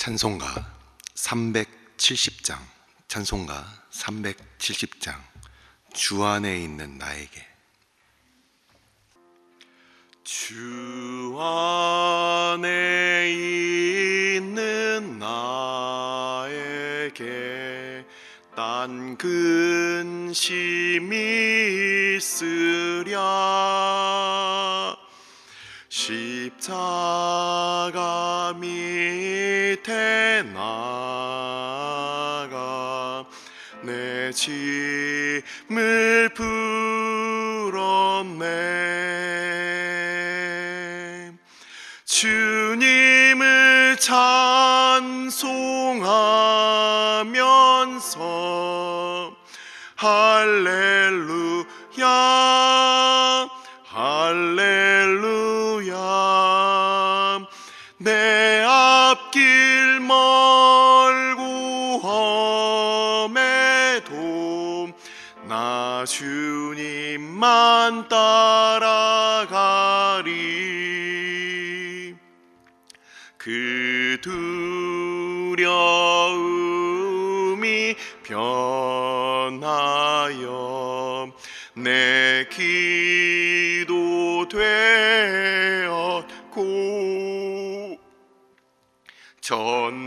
찬송가 370장, 찬송가 370장, 주 안에 있는 나에게. 주 안에 있는 나에게 딴 근심이 있으랴. 십자가 밑에 나가 내 짐을 풀었네. 주님을 찬송하면서 할렐루야 할렐루야. 내 앞길 멀고 험해도 나 주님만 따라가리. 그 두려움이 변하여 내 기도 되었고, 전날의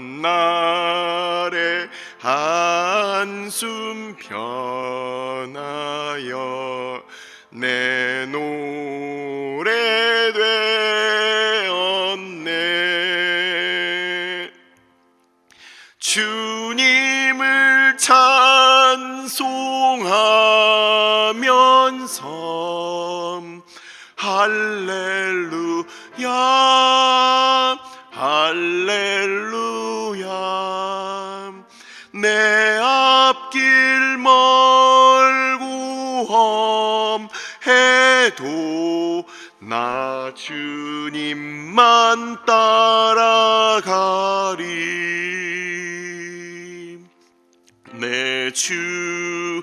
한숨 변하여 내 노래 되었네. 주님을 찬송하면서 할렐루야 할렐루야. 내 앞길 멀고 험해도 나 주님만 따라가리. 내 주는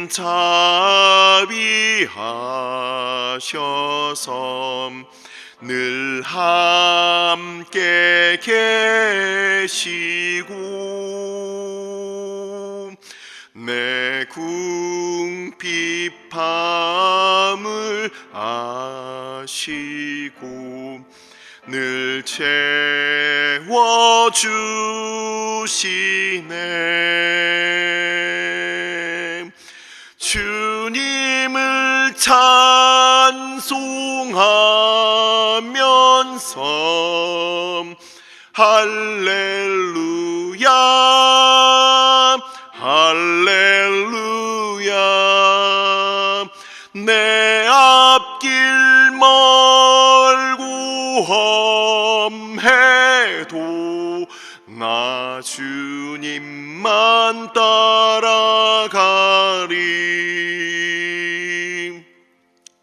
자비하셔서 늘 함께 계시고 내 궁핍함을 아시고 늘 채워주시네. 주님을 찬송하면서 할렐루야 할렐루야. 내 앞길 멀고 험해도 나 주님만 따라가리.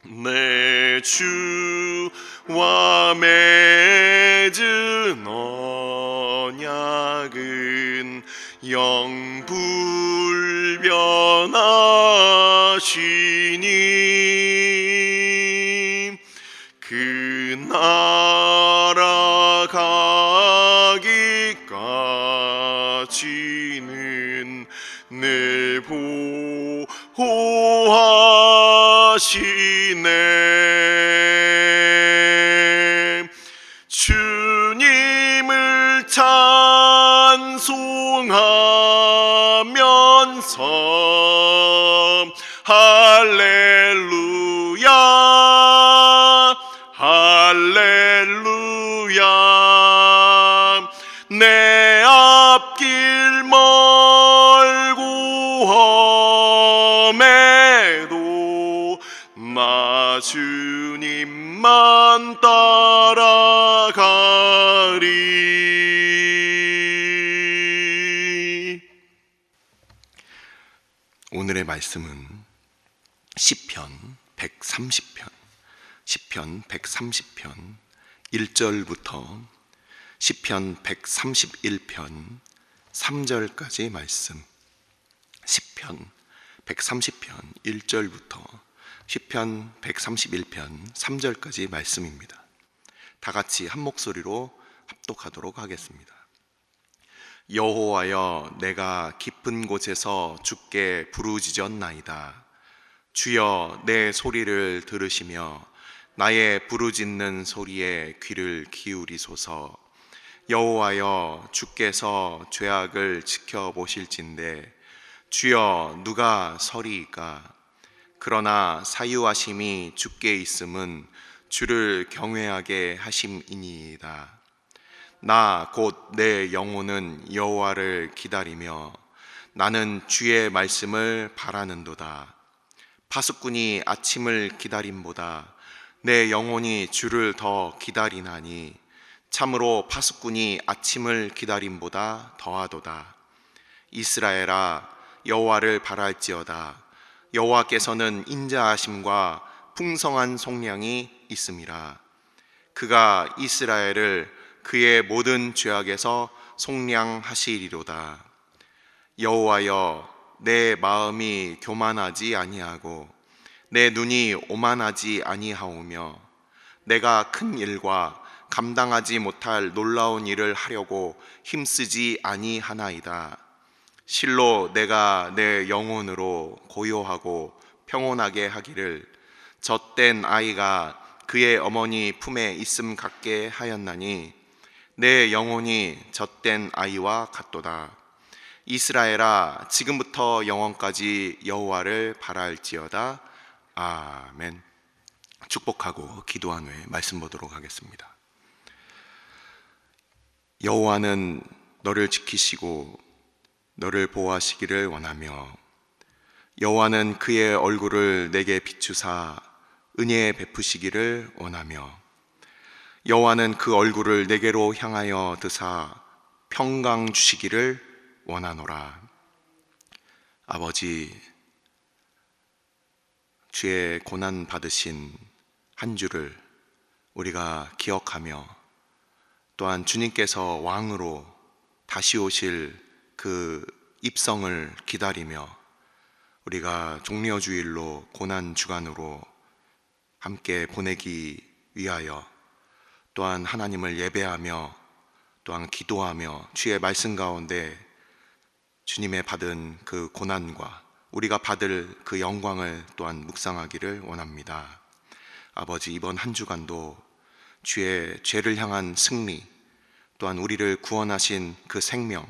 내 주와 맺은 언약은 영불변하시니 그 나라 가기까지는 늘 보호하시네. 주님을 찬송하면서 할렐루야 할렐루야. 내 앞길 멀고 험해도 나 주님만 따라가리. 오늘의 말씀은 시편 130편, 시편 130편 1절부터 시편 131편 3절까지 말씀. 시편 130편 1절부터 시편 131편 3절까지 말씀입니다. 다 같이 한 목소리로 합독하도록 하겠습니다. 여호와여, 내가 깊은 곳에서 주께 부르짖었나이다. 주여, 내 소리를 들으시며 나의 부르짖는 소리에 귀를 기울이소서. 여호와여, 주께서 죄악을 지켜보실진대 주여, 누가 서리이까? 그러나 사유하심이 주께 있음은 주를 경외하게 하심이니이다. 나 곧 내 영혼은 여호와를 기다리며 나는 주의 말씀을 바라는도다. 파수꾼이 아침을 기다림보다 내 영혼이 주를 더 기다리나니 참으로 파수꾼이 아침을 기다림보다 더하도다. 이스라엘아, 여호와를 바랄지어다. 여호와께서는 인자하심과 풍성한 속량이 있음이라. 그가 이스라엘을 그의 모든 죄악에서 속량하시리로다. 여호와여, 내 마음이 교만하지 아니하고 내 눈이 오만하지 아니하오며 내가 큰 일과 감당하지 못할 놀라운 일을 하려고 힘쓰지 아니하나이다. 실로 내가 내 영혼으로 고요하고 평온하게 하기를 젖된 아이가 그의 어머니 품에 있음 같게 하였나니 내 영혼이 젖된 아이와 같도다. 이스라엘아, 지금부터 영원까지 여호와를 바랄지어다. 아멘. 축복하고 기도한 후에 말씀 보도록 하겠습니다. 여호와는 너를 지키시고 너를 보호하시기를 원하며 여호와는 그의 얼굴을 내게 비추사 은혜 베푸시기를 원하며 여호와는 그 얼굴을 내게로 향하여 드사 평강 주시기를 원하노라. 아버지, 주의 고난 받으신 한 주를 우리가 기억하며 또한 주님께서 왕으로 다시 오실 그 입성을 기다리며 우리가 종려주일로 고난 주간으로 함께 보내기 위하여 또한 하나님을 예배하며 또한 기도하며 주의 말씀 가운데 주님의 받은 그 고난과 우리가 받을 그 영광을 또한 묵상하기를 원합니다. 아버지, 이번 한 주간도 주의 죄를 향한 승리 또한 우리를 구원하신 그 생명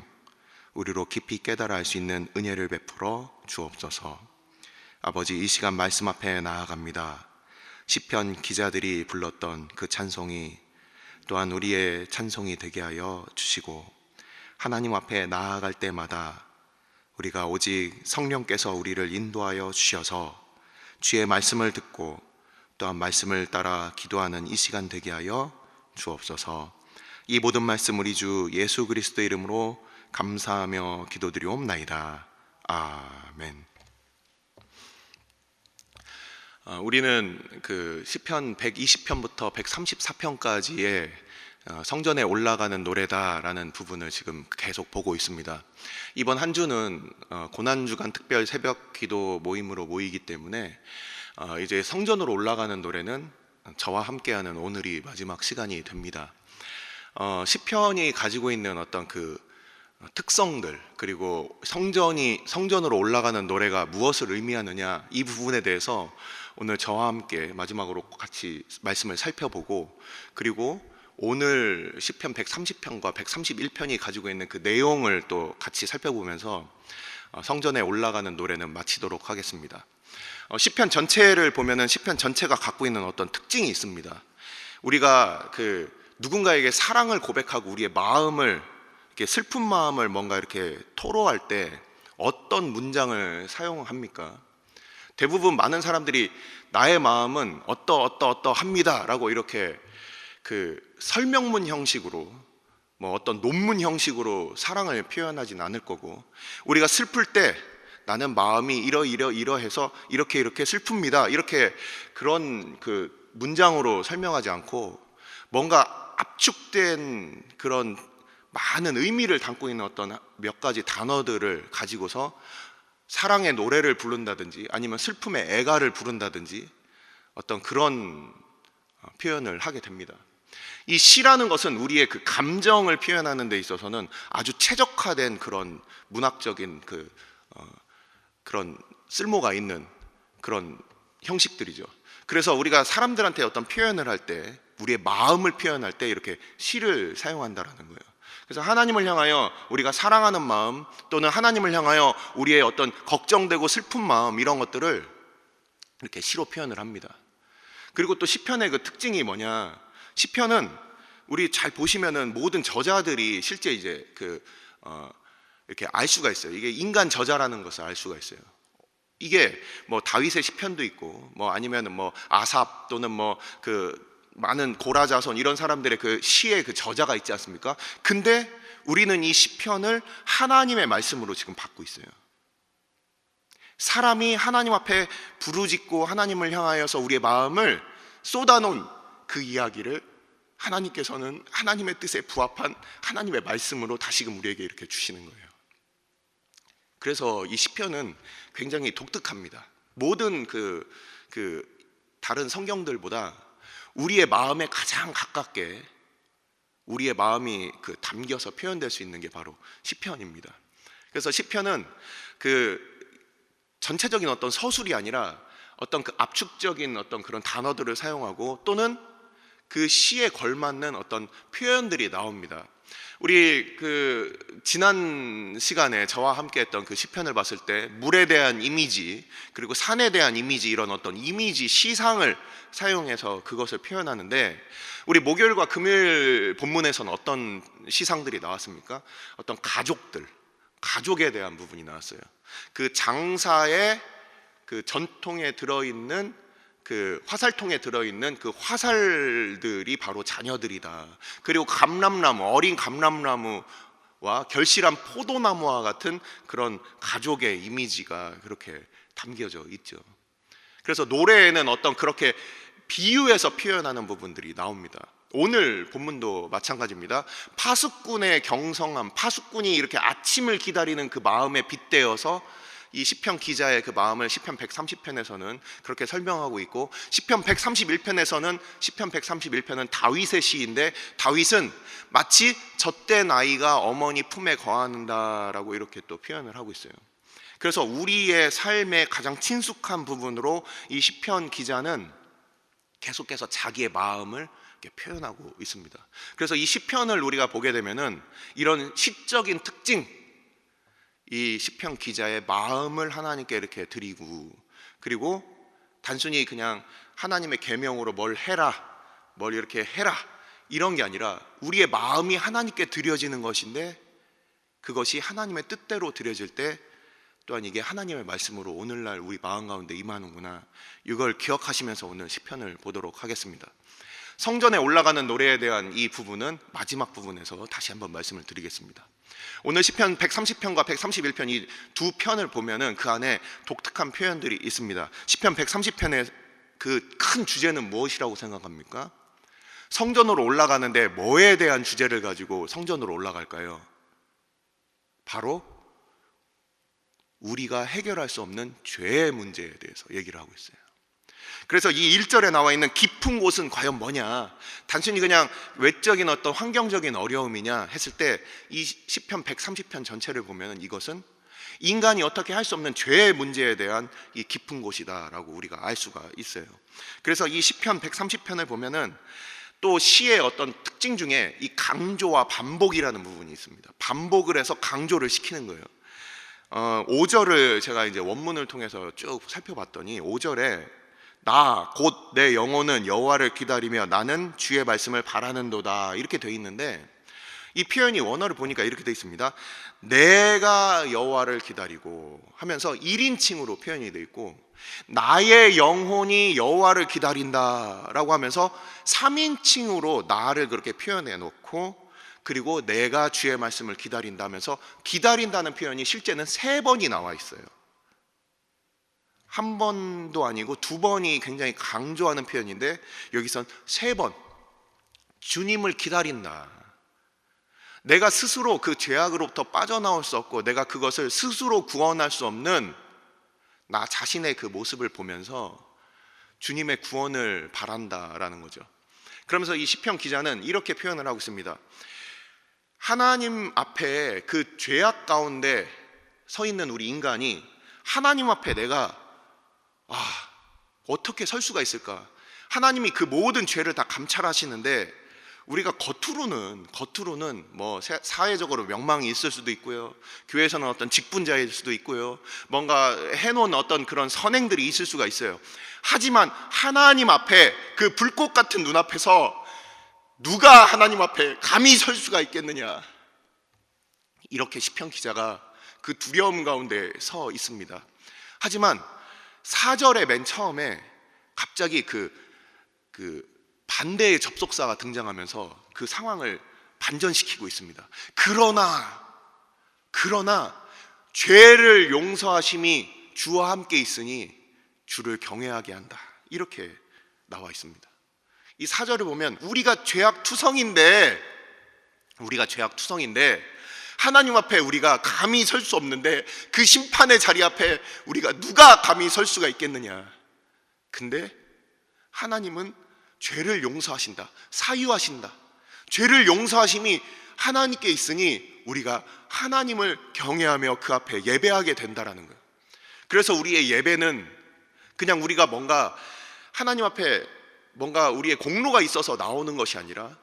우리로 깊이 깨달아 알 수 있는 은혜를 베풀어 주옵소서. 아버지, 이 시간 말씀 앞에 나아갑니다. 시편 기자들이 불렀던 그 찬송이 또한 우리의 찬송이 되게 하여 주시고 하나님 앞에 나아갈 때마다 우리가 오직 성령께서 우리를 인도하여 주셔서 주의 말씀을 듣고 또한 말씀을 따라 기도하는 이 시간 되게 하여 주옵소서. 이 모든 말씀 우리 주 예수 그리스도 이름으로 감사하며 기도드리옵나이다. 아멘. 우리는 그 시편 120편부터 134편까지의 성전에 올라가는 노래다라는 부분을 지금 계속 보고 있습니다. 이번 한 주는 고난주간 특별 새벽 기도 모임으로 모이기 때문에 이제 성전으로 올라가는 노래는 저와 함께하는 오늘이 마지막 시간이 됩니다. 시편이 가지고 있는 어떤 그 특성들 그리고 성전으로 올라가는 노래가 무엇을 의미하느냐 이 부분에 대해서 오늘 저와 함께 마지막으로 같이 말씀을 살펴보고 그리고 오늘 시편 130편과 131편이 가지고 있는 그 내용을 또 같이 살펴보면서 성전에 올라가는 노래는 마치도록 하겠습니다. 시편 전체를 보면은 시편 전체가 갖고 있는 어떤 특징이 있습니다. 우리가 그 누군가에게 사랑을 고백하고 우리의 마음을 이렇게 슬픈 마음을 뭔가 이렇게 토로할 때 어떤 문장을 사용합니까? 대부분 많은 사람들이 나의 마음은 어떠합니다 라고 이렇게 그 설명문 형식으로 뭐 어떤 논문 형식으로 사랑을 표현하진 않을 거고 우리가 슬플 때 나는 마음이 이러해서 이렇게 슬픕니다 이렇게 그런 그 문장으로 설명하지 않고 뭔가 압축된 그런 많은 의미를 담고 있는 어떤 몇 가지 단어들을 가지고서 사랑의 노래를 부른다든지 아니면 슬픔의 애가를 부른다든지 어떤 그런 표현을 하게 됩니다. 이 시라는 것은 우리의 그 감정을 표현하는 데 있어서는 아주 최적화된 그런 문학적인 그런 쓸모가 있는 그런 형식들이죠. 그래서 우리가 사람들한테 어떤 표현을 할 때, 우리의 마음을 표현할 때 이렇게 시를 사용한다라는 거예요. 그래서 하나님을 향하여 우리가 사랑하는 마음, 또는 하나님을 향하여 우리의 어떤 걱정되고 슬픈 마음, 이런 것들을 이렇게 시로 표현을 합니다. 그리고 또 시편의 그 특징이 뭐냐, 시편은 우리 잘 보시면은 모든 저자들이 실제 이제 이렇게 알 수가 있어요. 이게 인간 저자라는 것을 알 수가 있어요. 이게 뭐 다윗의 시편도 있고, 뭐 아니면은 뭐 아삽, 또는 뭐 많은 고라자손, 이런 사람들의 그 시의 그 저자가 있지 않습니까? 근데 우리는 이 시편을 하나님의 말씀으로 지금 받고 있어요. 사람이 하나님 앞에 부르짖고 하나님을 향하여서 우리의 마음을 쏟아놓은 그 이야기를 하나님께서는 하나님의 뜻에 부합한 하나님의 말씀으로 다시금 우리에게 이렇게 주시는 거예요. 그래서 이 시편은 굉장히 독특합니다. 모든 다른 성경들보다 우리의 마음에 가장 가깝게 우리의 마음이 담겨서 표현될 수 있는 게 바로 시편입니다. 그래서 시편은 전체적인 어떤 서술이 아니라 어떤 압축적인 어떤 그런 단어들을 사용하고, 또는 그 시에 걸맞는 어떤 표현들이 나옵니다. 우리 지난 시간에 저와 함께 했던 그 시편을 봤을 때 물에 대한 이미지, 그리고 산에 대한 이미지, 이런 어떤 이미지 시상을 사용해서 그것을 표현하는데, 우리 목요일과 금요일 본문에서는 어떤 시상들이 나왔습니까? 어떤 가족에 대한 부분이 나왔어요. 그 장사의 전통에 들어있는 화살통에 들어있는 그 화살들이 바로 자녀들이다. 그리고 어린 감람나무와 결실한 포도나무와 같은 그런 가족의 이미지가 그렇게 담겨져 있죠. 그래서 노래에는 어떤 그렇게 비유해서 표현하는 부분들이 나옵니다. 오늘 본문도 마찬가지입니다. 파수꾼의 경성함, 파수꾼이 이렇게 아침을 기다리는 그 마음에 빗대어서 이 시편 기자의 그 마음을 시편 130편에서는 그렇게 설명하고 있고, 시편 131편은 다윗의 시인데, 다윗은 마치 젖된 아이가 어머니 품에 거한다라고 이렇게 또 표현을 하고 있어요. 그래서 우리의 삶의 가장 친숙한 부분으로 이 시편 기자는 계속해서 자기의 마음을 표현하고 있습니다. 그래서 이 시편을 우리가 보게 되면은 이런 시적인 특징, 이 시편 기자의 마음을 하나님께 이렇게 드리고, 그리고 단순히 그냥 하나님의 계명으로 뭘 이렇게 해라, 이런 게 아니라 우리의 마음이 하나님께 드려지는 것인데, 그것이 하나님의 뜻대로 드려질 때 또한 이게 하나님의 말씀으로 오늘날 우리 마음 가운데 임하는구나, 이걸 기억하시면서 오늘 시편을 보도록 하겠습니다. 성전에 올라가는 노래에 대한 이 부분은 마지막 부분에서 다시 한번 말씀을 드리겠습니다. 오늘 시편 130편과 131편 이 두 편을 보면은 그 안에 독특한 표현들이 있습니다. 시편 130편의 그 큰 주제는 무엇이라고 생각합니까? 성전으로 올라가는데 뭐에 대한 주제를 가지고 성전으로 올라갈까요? 바로 우리가 해결할 수 없는 죄의 문제에 대해서 얘기를 하고 있어요. 그래서 이 1절에 나와 있는 깊은 곳은 과연 뭐냐, 단순히 그냥 외적인 어떤 환경적인 어려움이냐 했을 때, 이 시편 130편 전체를 보면 이것은 인간이 어떻게 할 수 없는 죄의 문제에 대한 이 깊은 곳이다라고 우리가 알 수가 있어요. 그래서 이 시편 130편을 보면은 또 시의 어떤 특징 중에 이 강조와 반복이라는 부분이 있습니다. 반복을 해서 강조를 시키는 거예요. 5절을 제가 이제 원문을 통해서 쭉 살펴봤더니, 5절에 나 곧 내 영혼은 여호와를 기다리며 나는 주의 말씀을 바라는도다, 이렇게 돼 있는데, 이 표현이 원어를 보니까 이렇게 돼 있습니다. 내가 여호와를 기다리고 하면서 1인칭으로 표현이 돼 있고, 나의 영혼이 여호와를 기다린다라고 하면서 3인칭으로 나를 그렇게 표현해 놓고, 그리고 내가 주의 말씀을 기다린다면서 기다린다는 표현이 실제는 3번이 나와 있어요. 한 번도 아니고 2번이 굉장히 강조하는 표현인데, 여기선 3번 주님을 기다린다. 내가 스스로 그 죄악으로부터 빠져나올 수 없고, 내가 그것을 스스로 구원할 수 없는 나 자신의 그 모습을 보면서 주님의 구원을 바란다라는 거죠. 그러면서 이 시편 기자는 이렇게 표현을 하고 있습니다. 하나님 앞에 그 죄악 가운데 서 있는 우리 인간이 하나님 앞에 내가 어떻게 설 수가 있을까? 하나님이 그 모든 죄를 다 감찰하시는데 우리가 겉으로는 뭐 사회적으로 명망이 있을 수도 있고요, 교회에서는 어떤 직분자일 수도 있고요, 뭔가 해놓은 어떤 그런 선행들이 있을 수가 있어요. 하지만 하나님 앞에 그 불꽃 같은 눈앞에서 누가 하나님 앞에 감히 설 수가 있겠느냐, 이렇게 시편 기자가 그 두려움 가운데 서 있습니다. 하지만 4절의 맨 처음에 갑자기 그 반대의 접속사가 등장하면서 그 상황을 반전시키고 있습니다. 그러나 죄를 용서하심이 주와 함께 있으니 주를 경외하게 한다, 이렇게 나와 있습니다. 이 4절을 보면 우리가 죄악 투성인데 하나님 앞에 우리가 감히 설 수 없는데 그 심판의 자리 앞에 우리가 누가 감히 설 수가 있겠느냐. 근데 하나님은 죄를 용서하신다, 사유하신다. 죄를 용서하심이 하나님께 있으니 우리가 하나님을 경외하며 그 앞에 예배하게 된다라는 거예요. 그래서 우리의 예배는 그냥 우리가 뭔가 하나님 앞에 뭔가 우리의 공로가 있어서 나오는 것이 아니라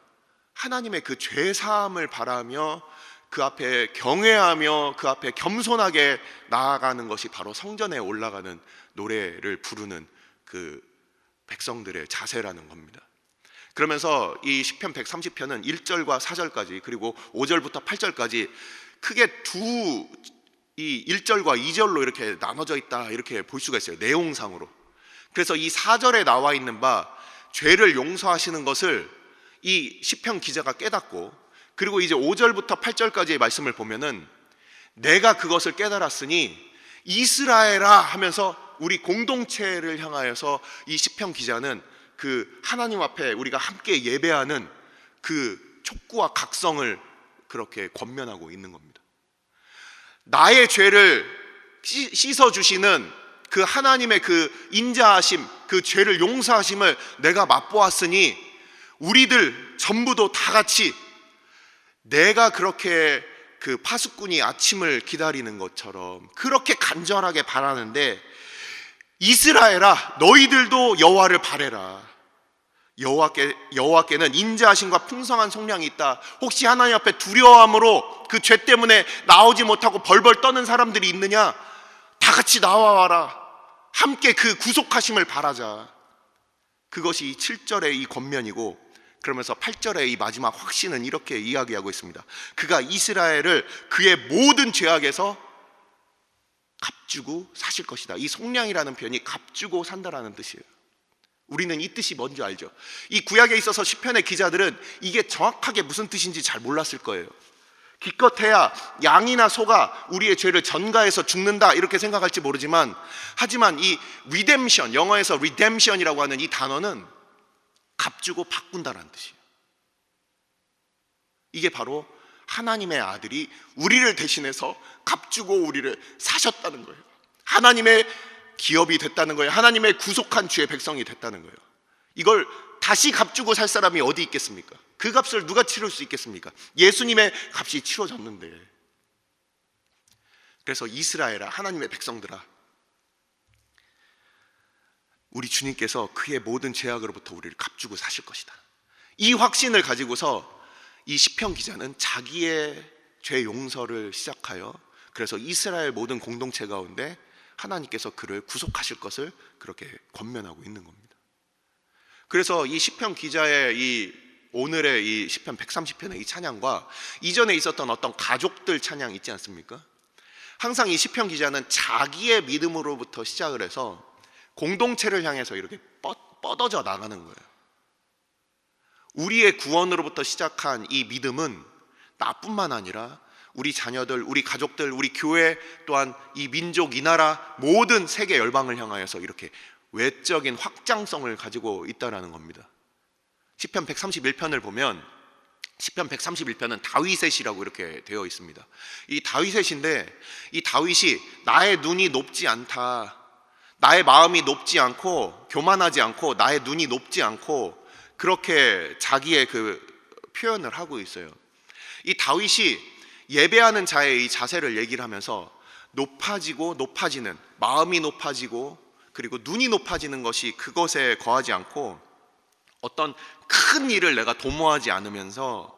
하나님의 그 죄 사함을 바라며 그 앞에 경외하며 그 앞에 겸손하게 나아가는 것이 바로 성전에 올라가는 노래를 부르는 그 백성들의 자세라는 겁니다. 그러면서 이 시편 130편은 1절과 4절까지 그리고 5절부터 8절까지 크게 이 1절과 2절로 이렇게 나눠져 있다, 이렇게 볼 수가 있어요, 내용상으로. 그래서 이 4절에 나와 있는 바 죄를 용서하시는 것을 이 시편 기자가 깨닫고, 그리고 이제 5절부터 8절까지의 말씀을 보면은 내가 그것을 깨달았으니 이스라엘아 하면서 우리 공동체를 향하여서 이 시편 기자는 그 하나님 앞에 우리가 함께 예배하는 그 촉구와 각성을 그렇게 권면하고 있는 겁니다. 나의 죄를 씻어주시는 그 하나님의 그 인자하심, 그 죄를 용서하심을 내가 맛보았으니 우리들 전부도 다 같이 내가 그렇게 그 파수꾼이 아침을 기다리는 것처럼 그렇게 간절하게 바라는데, 이스라엘아 너희들도 여호와를 바래라. 여호와께는 인자하심과 풍성한 속량이 있다. 혹시 하나님 앞에 두려워함으로 그 죄 때문에 나오지 못하고 벌벌 떠는 사람들이 있느냐? 다 같이 나와와라. 함께 그 구속하심을 바라자. 그것이 이 7절의 이 권면이고, 그러면서 8절의 이 마지막 확신은 이렇게 이야기하고 있습니다. 그가 이스라엘을 그의 모든 죄악에서 값주고 사실 것이다. 이 속량이라는 표현이 값주고 산다라는 뜻이에요. 우리는 이 뜻이 뭔지 알죠? 이 구약에 있어서 시편의 기자들은 이게 정확하게 무슨 뜻인지 잘 몰랐을 거예요. 기껏해야 양이나 소가 우리의 죄를 전가해서 죽는다 이렇게 생각할지 모르지만, 하지만 이 리뎀션, 영어에서 리뎀션이라고 하는 이 단어는 값주고 바꾼다라는 뜻이에요. 이게 바로 하나님의 아들이 우리를 대신해서 값주고 우리를 사셨다는 거예요. 하나님의 기업이 됐다는 거예요. 하나님의 구속한 주의 백성이 됐다는 거예요. 이걸 다시 값주고 살 사람이 어디 있겠습니까? 그 값을 누가 치를 수 있겠습니까? 예수님의 값이 치러졌는데. 그래서 이스라엘아, 하나님의 백성들아, 우리 주님께서 그의 모든 죄악으로부터 우리를 값주고 사실 것이다. 이 확신을 가지고서 이 시편 기자는 자기의 죄 용서를 시작하여, 그래서 이스라엘 모든 공동체 가운데 하나님께서 그를 구속하실 것을 그렇게 권면하고 있는 겁니다. 그래서 이 시편 기자의 이 오늘의 이 시편 130편의 이 찬양과 이전에 있었던 어떤 가족들 찬양 있지 않습니까? 항상 이 시편 기자는 자기의 믿음으로부터 시작을 해서 공동체를 향해서 이렇게 뻗어져 나가는 거예요. 우리의 구원으로부터 시작한 이 믿음은 나뿐만 아니라 우리 자녀들, 우리 가족들, 우리 교회, 또한 이 민족, 이 나라 모든 세계 열방을 향하여서 이렇게 외적인 확장성을 가지고 있다는 겁니다. 시편 131편을 보면 시편 131편은 다윗의 시라고 이렇게 되어 있습니다. 이 다윗의 시인데, 이 다윗이 나의 눈이 높지 않다, 나의 마음이 높지 않고 교만하지 않고 나의 눈이 높지 않고 그렇게 자기의 그 표현을 하고 있어요. 이 다윗이 예배하는 자의 이 자세를 얘기를 하면서 높아지고 높아지는, 마음이 높아지고 그리고 눈이 높아지는 것이 그것에 거하지 않고 어떤 큰 일을 내가 도모하지 않으면서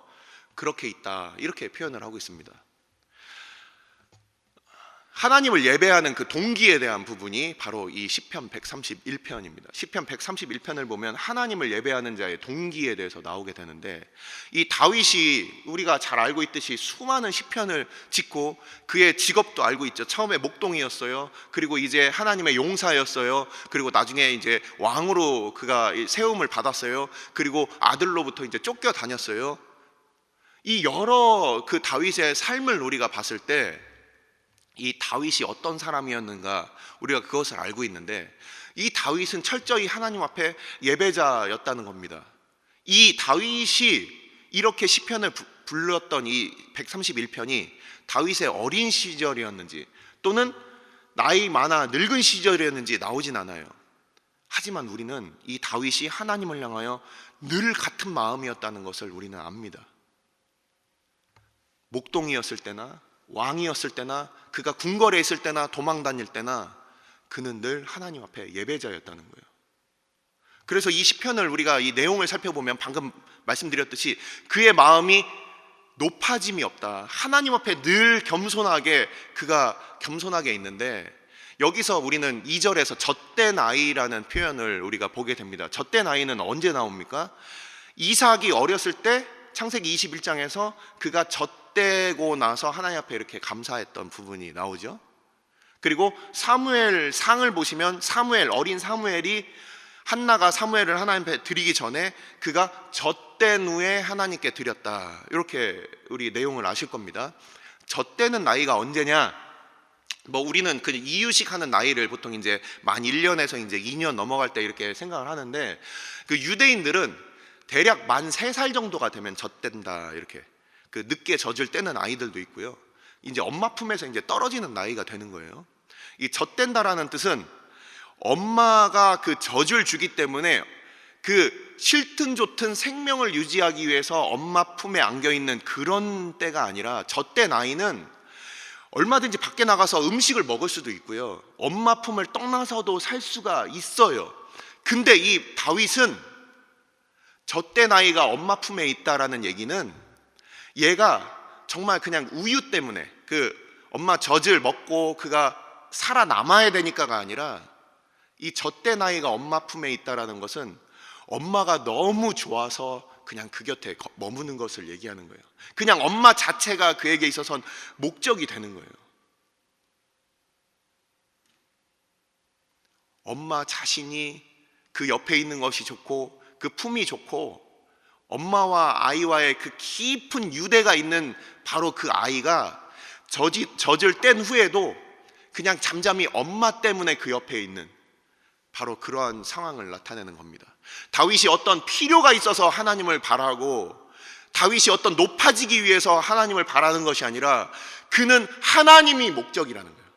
그렇게 있다, 이렇게 표현을 하고 있습니다. 하나님을 예배하는 그 동기에 대한 부분이 바로 이 시편 131편입니다. 시편 131편을 보면 하나님을 예배하는 자의 동기에 대해서 나오게 되는데, 이 다윗이 우리가 잘 알고 있듯이 수많은 시편을 짓고 그의 직업도 알고 있죠. 처음에 목동이었어요. 그리고 이제 하나님의 용사였어요. 그리고 나중에 이제 왕으로 그가 세움을 받았어요. 그리고 아들로부터 이제 쫓겨 다녔어요. 이 여러 그 다윗의 삶을 우리가 봤을 때 이 다윗이 어떤 사람이었는가 우리가 그것을 알고 있는데, 이 다윗은 철저히 하나님 앞에 예배자였다는 겁니다. 이 다윗이 이렇게 시편을 불렀던 이 131편이 다윗의 어린 시절이었는지 또는 나이 많아 늙은 시절이었는지 나오진 않아요. 하지만 우리는 이 다윗이 하나님을 향하여 늘 같은 마음이었다는 것을 우리는 압니다. 목동이었을 때나 왕이었을 때나 그가 궁궐에 있을 때나 도망 다닐 때나 그는 늘 하나님 앞에 예배자였다는 거예요. 그래서 이 시편을 우리가 이 내용을 살펴보면 방금 말씀드렸듯이 그의 마음이 높아짐이 없다, 하나님 앞에 늘 겸손하게 그가 겸손하게 있는데, 여기서 우리는 2절에서 젖된 아이라는 표현을 우리가 보게 됩니다. 젖된 아이는 언제 나옵니까? 이삭이 어렸을 때 창세기 21장에서 그가 젖되고 나서 하나님 앞에 이렇게 감사했던 부분이 나오죠. 그리고 사무엘 상을 보시면 어린 사무엘이 한나가 사무엘을 하나님 앞에 드리기 전에 그가 젖된 후에 하나님께 드렸다, 이렇게 우리 내용을 아실 겁니다. 젖되는 나이가 언제냐? 우리는 그 이유식 하는 나이를 보통 이제 만 1년에서 이제 2년 넘어갈 때 이렇게 생각을 하는데, 그 유대인들은 대략 만 3살 정도가 되면 젖된다, 이렇게 그 늦게 젖을 떼는 아이들도 있고요. 이제 엄마 품에서 이제 떨어지는 나이가 되는 거예요. 이 젖된다라는 뜻은 엄마가 그 젖을 주기 때문에 그 싫든 좋든 생명을 유지하기 위해서 엄마 품에 안겨 있는 그런 때가 아니라, 젖된 아이는 얼마든지 밖에 나가서 음식을 먹을 수도 있고요, 엄마 품을 떠나서도 살 수가 있어요. 근데 이 다윗은 젖된 아이가 엄마 품에 있다라는 얘기는 얘가 정말 그냥 우유 때문에 그 엄마 젖을 먹고 그가 살아남아야 되니까가 아니라, 이 젖된 아이가 엄마 품에 있다라는 것은 엄마가 너무 좋아서 그냥 그 곁에 머무는 것을 얘기하는 거예요. 그냥 엄마 자체가 그에게 있어서는 목적이 되는 거예요. 엄마 자신이 그 옆에 있는 것이 좋고 그 품이 좋고 엄마와 아이와의 그 깊은 유대가 있는 바로 그 아이가 젖을 뗀 후에도 그냥 잠잠히 엄마 때문에 그 옆에 있는 바로 그러한 상황을 나타내는 겁니다. 다윗이 어떤 필요가 있어서 하나님을 바라고, 다윗이 어떤 높아지기 위해서 하나님을 바라는 것이 아니라 그는 하나님이 목적이라는 거예요.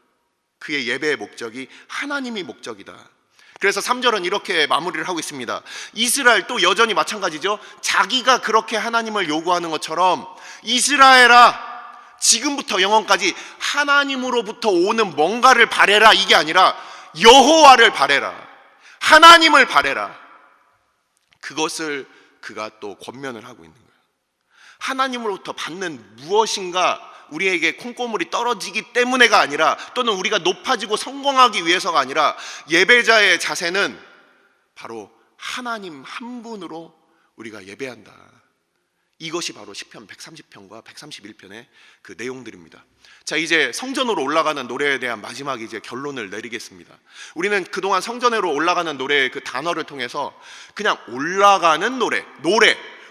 그의 예배의 목적이 하나님이 목적이다. 그래서 3절은 이렇게 마무리를 하고 있습니다. 이스라엘도 여전히 마찬가지죠. 자기가 그렇게 하나님을 요구하는 것처럼 이스라엘아, 지금부터 영원까지 하나님으로부터 오는 뭔가를 바래라, 이게 아니라 여호와를 바래라, 하나님을 바래라. 그것을 그가 또 권면을 하고 있는 거예요. 하나님으로부터 받는 무엇인가 우리에게 콩고물이 떨어지기 때문에가 아니라, 또는 우리가 높아지고 성공하기 위해서가 아니라, 예배자의 자세는 바로 하나님 한 분으로 우리가 예배한다. 이것이 바로 시편 130편과 131편의 그 내용들입니다. 자, 이제 성전으로 올라가는 노래에 대한 마지막 이제 결론을 내리겠습니다. 우리는 그동안 성전으로 올라가는 노래의 그 단어를 통해서 그냥 올라가는 노래,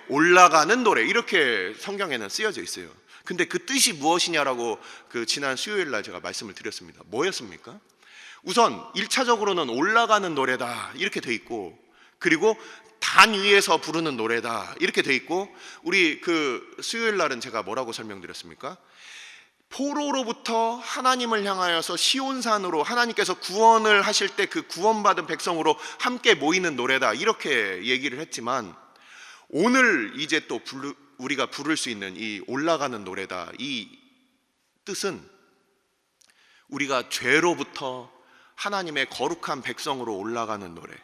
올라가는 노래, 이렇게 성경에는 쓰여져 있어요. 근데 그 뜻이 무엇이냐라고 그 지난 수요일 날 제가 말씀을 드렸습니다. 뭐였습니까? 우선 1차적으로는 올라가는 노래다, 이렇게 돼 있고, 그리고 단 위에서 부르는 노래다, 이렇게 돼 있고, 우리 그 수요일 날은 제가 뭐라고 설명드렸습니까? 포로로부터 하나님을 향하여서 시온산으로 하나님께서 구원을 하실 때 그 구원받은 백성으로 함께 모이는 노래다, 이렇게 얘기를 했지만, 오늘 이제 또 우리가 부를 수 있는 이 올라가는 노래다, 이 뜻은 우리가 죄로부터 하나님의 거룩한 백성으로 올라가는 노래,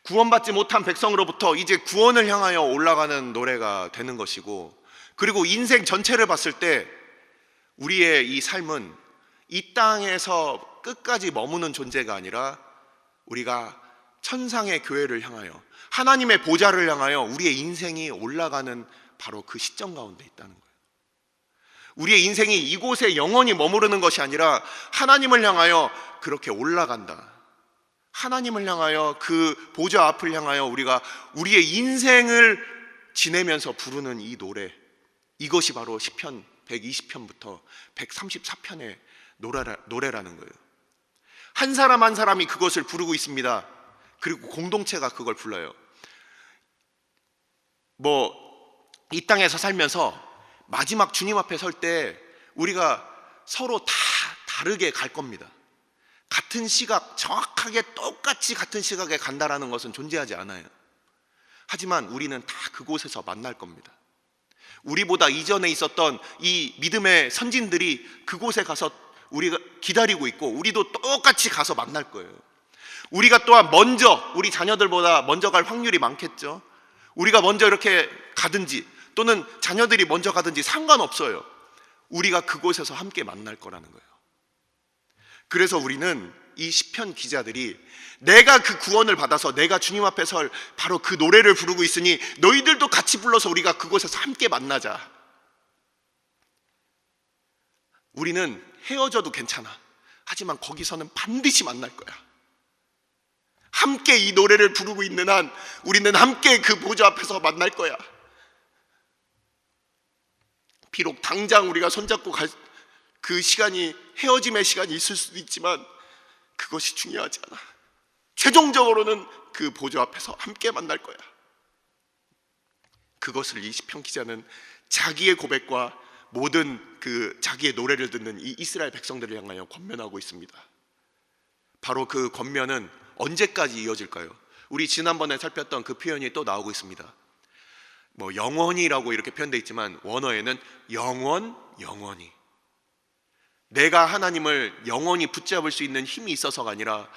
구원받지 못한 백성으로부터 이제 구원을 향하여 올라가는 노래가 되는 것이고, 그리고 인생 전체를 봤을 때 우리의 이 삶은 이 땅에서 끝까지 머무는 존재가 아니라 우리가 천상의 교회를 향하여, 하나님의 보좌를 향하여 우리의 인생이 올라가는 바로 그 시점 가운데 있다는 거예요. 우리의 인생이 이곳에 영원히 머무르는 것이 아니라 하나님을 향하여 그렇게 올라간다. 하나님을 향하여, 그 보좌 앞을 향하여 우리가 우리의 인생을 지내면서 부르는 이 노래, 이것이 바로 시편 120편부터 134편의 노래라는 거예요. 한 사람 한 사람이 그것을 부르고 있습니다. 그리고 공동체가 그걸 불러요. 이 땅에서 살면서 마지막 주님 앞에 설 때 우리가 서로 다 다르게 갈 겁니다. 같은 시각, 정확하게 똑같이 같은 시각에 간다라는 것은 존재하지 않아요. 하지만 우리는 다 그곳에서 만날 겁니다. 우리보다 이전에 있었던 이 믿음의 선진들이 그곳에 가서 우리가 기다리고 있고, 우리도 똑같이 가서 만날 거예요. 우리가 또한 먼저, 우리 자녀들보다 먼저 갈 확률이 많겠죠. 우리가 먼저 이렇게 가든지 또는 자녀들이 먼저 가든지 상관없어요. 우리가 그곳에서 함께 만날 거라는 거예요. 그래서 우리는 이 시편 기자들이 내가 그 구원을 받아서 내가 주님 앞에 설 바로 그 노래를 부르고 있으니 너희들도 같이 불러서 우리가 그곳에서 함께 만나자. 우리는 헤어져도 괜찮아. 하지만 거기서는 반드시 만날 거야. 함께 이 노래를 부르고 있는 한 우리는 함께 그 보좌 앞에서 만날 거야. 비록 당장 우리가 손잡고 갈 그 시간이, 헤어짐의 시간이 있을 수도 있지만 그것이 중요하지 않아. 최종적으로는 그 보좌 앞에서 함께 만날 거야. 그것을 이 시편 기자는 자기의 고백과 모든 그 자기의 노래를 듣는 이 이스라엘 백성들을 향하여 권면하고 있습니다. 바로 그 권면은 언제까지 이어질까요? 우리 지난번에 살폈던 그 표현이 또 나오고 있습니다. 영원히라고 이렇게 표현되어 있지만 원어에는 영원히, 내가 하나님을 영원히 붙잡을 수 있는 힘이 있어서가 아니라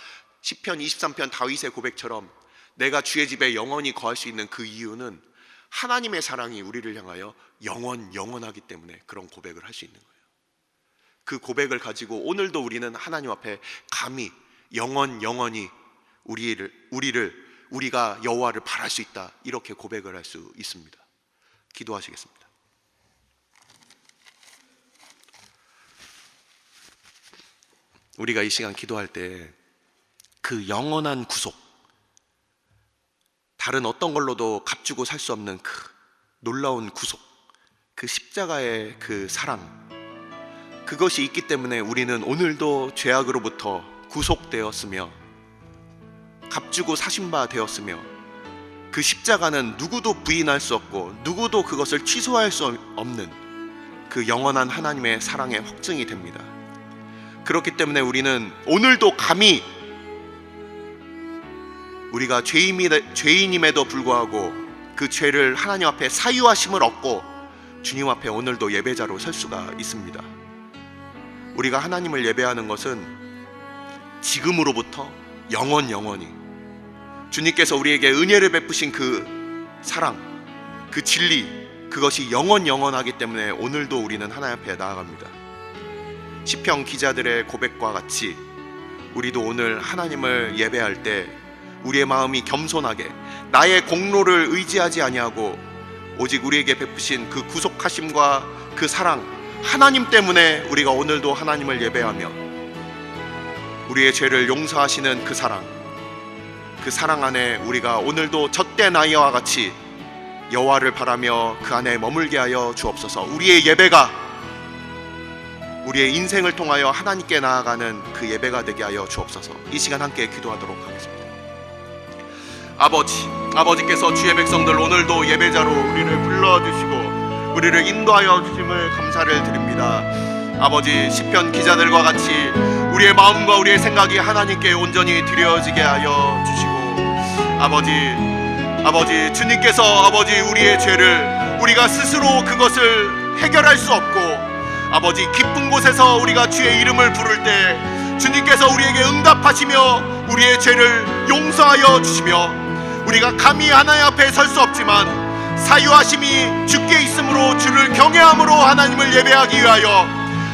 시편 23편 다윗의 고백처럼 내가 주의 집에 영원히 거할 수 있는 그 이유는 하나님의 사랑이 우리를 향하여 영원하기 때문에 그런 고백을 할 수 있는 거예요. 그 고백을 가지고 오늘도 우리는 하나님 앞에 감히 영원히 우리가 여호와를 바랄 수 있다, 이렇게 고백을 할 수 있습니다. 기도하시겠습니다. 우리가 이 시간 기도할 때 그 영원한 구속, 다른 어떤 걸로도 값주고 살 수 없는 그 놀라운 구속, 그 십자가의 그 사랑, 그것이 있기 때문에 우리는 오늘도 죄악으로부터 구속되었으며 값주고 사신 바 되었으며, 그 십자가는 누구도 부인할 수 없고 누구도 그것을 취소할 수 없는 그 영원한 하나님의 사랑의 확증이 됩니다. 그렇기 때문에 우리는 오늘도 감히 우리가 죄인임에도 불구하고 그 죄를 하나님 앞에 사유하심을 얻고 주님 앞에 오늘도 예배자로 설 수가 있습니다. 우리가 하나님을 예배하는 것은 지금으로부터 영원히 주님께서 우리에게 은혜를 베푸신 그 사랑, 그 진리, 그것이 영원하기 때문에 오늘도 우리는 하나님 앞에 나아갑니다. 시편 기자들의 고백과 같이 우리도 오늘 하나님을 예배할 때 우리의 마음이 겸손하게 나의 공로를 의지하지 아니하고 오직 우리에게 베푸신 그 구속하심과 그 사랑, 하나님 때문에 우리가 오늘도 하나님을 예배하며 우리의 죄를 용서하시는 그 사랑 안에 우리가 오늘도 젖된 아이와 같이 여호와를 바라며 그 안에 머물게 하여 주옵소서. 우리의 예배가 우리의 인생을 통하여 하나님께 나아가는 그 예배가 되게 하여 주옵소서. 이 시간 함께 기도하도록 하겠습니다. 아버지께서 주의 백성들 오늘도 예배자로 우리를 불러주시고 우리를 인도하여 주심을 감사를 드립니다. 아버지, 시편 기자들과 같이 우리의 마음과 우리의 생각이 하나님께 온전히 드려지게 하여 주시고, 아버지, 주님께서 아버지 우리의 죄를 우리가 스스로 그것을 해결할 수 없고 아버지 깊은 곳에서 우리가 주의 이름을 부를 때 주님께서 우리에게 응답하시며 우리의 죄를 용서하여 주시며 우리가 감히 하나님 앞에 설 수 없지만 사유하심이 주께 있으므로 주를 경외함으로 하나님을 예배하기 위하여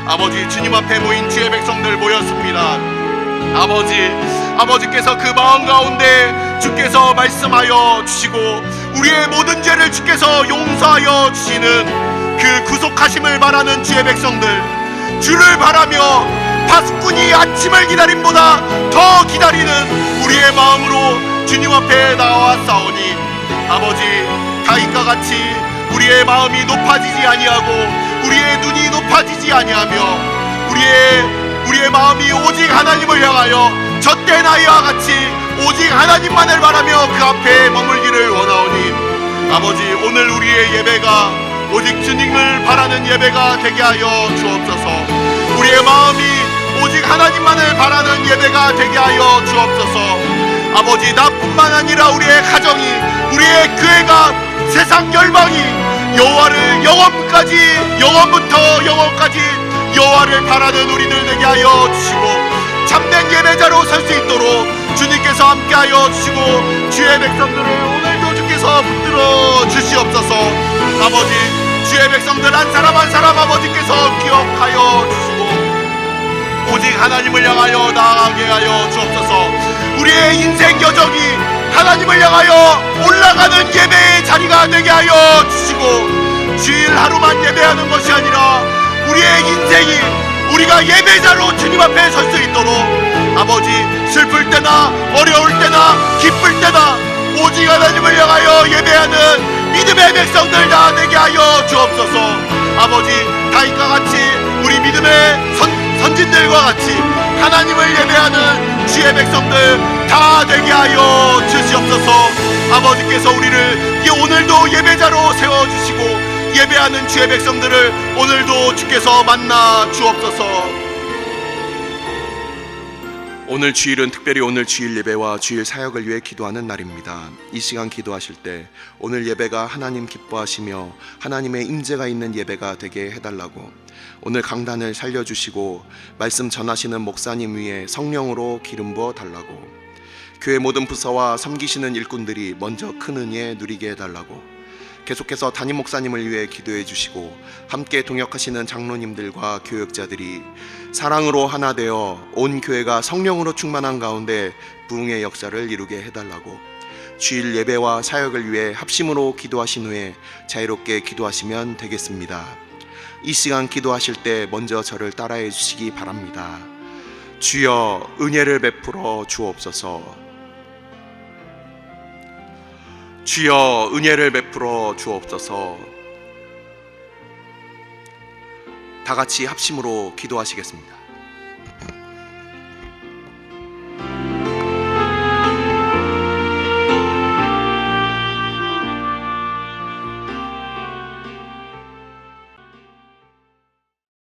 아버지 주님 앞에 모인 주의 백성들 모였습니다. 아버지께서 그 마음 가운데 주께서 말씀하여 주시고 우리의 모든 죄를 주께서 용서하여 주시는 그 구속하심을 바라는 주의 백성들, 주를 바라며 파수꾼이 아침을 기다림보다 더 기다리는 우리의 마음으로 주님 앞에 나와싸우니 아버지, 다윗과 같이 우리의 마음이 높아지지 아니하고 우리의 눈이 높아지지 아니하며 우리의 마음이 오직 하나님을 향하여 젖된 아이와 같이 오직 하나님만을 바라며 그 앞에 머물기를 원하오니 아버지, 오늘 우리의 예배가 오직 주님을 바라는 예배가 되게 하여 주옵소서. 우리의 마음이 오직 하나님만을 바라는 예배가 되게 하여 주옵소서. 아버지, 나뿐만 아니라 우리의 가정이, 우리의 교회가, 세상 열방이 여호와를 영원부터 영원까지 여호와를 바라는 우리들 되게 하여 주시고 참된 예배자로 설 수 있도록 주님께서 함께하여 주시고 주의 백성들을 오늘도 주께서 붙들어 주시옵소서. 아버지, 주의 백성들 한 사람 한 사람 아버지께서 기억하여 주시고 오직 하나님을 향하여 나아가게 하여 주옵소서. 우리의 인생 여정이 하나님을 향하여 올라가는 예배의 자리가 되게 하여 주시고 주일 하루만 예배하는 것이 아니라 우리의 인생이 우리가 예배자로 주님 앞에 설 수 있도록 아버지, 슬플 때나 어려울 때나 기쁠 때나 오직 하나님을 향하여 예배하는 믿음의 백성들 다 되게 하여 주옵소서. 아버지, 다윗과 같이 우리 믿음의 선진들과 같이 하나님을 예배하는 주의 백성들 다 되게 하여 주시옵소서. 아버지께서 우리를 오늘도 예배자로 세워주시고 예배하는 주의 백성들을 오늘도 주께서 만나 주옵소서. 오늘 주일은 특별히 오늘 주일 예배와 주일 사역을 위해 기도하는 날입니다. 이 시간 기도하실 때 오늘 예배가 하나님 기뻐하시며 하나님의 임재가 있는 예배가 되게 해달라고, 오늘 강단을 살려주시고 말씀 전하시는 목사님 위에 성령으로 기름 부어 달라고, 교회 모든 부서와 섬기시는 일꾼들이 먼저 큰 은혜 누리게 해달라고, 계속해서 담임 목사님을 위해 기도해 주시고 함께 동역하시는 장로님들과 교역자들이 사랑으로 하나 되어 온 교회가 성령으로 충만한 가운데 부흥의 역사를 이루게 해달라고, 주일 예배와 사역을 위해 합심으로 기도하신 후에 자유롭게 기도하시면 되겠습니다. 이 시간 기도하실 때 먼저 저를 따라해 주시기 바랍니다. 주여, 은혜를 베풀어 주옵소서. 주여, 은혜를 베풀어 주옵소서. 다 같이 합심으로 기도하시겠습니다.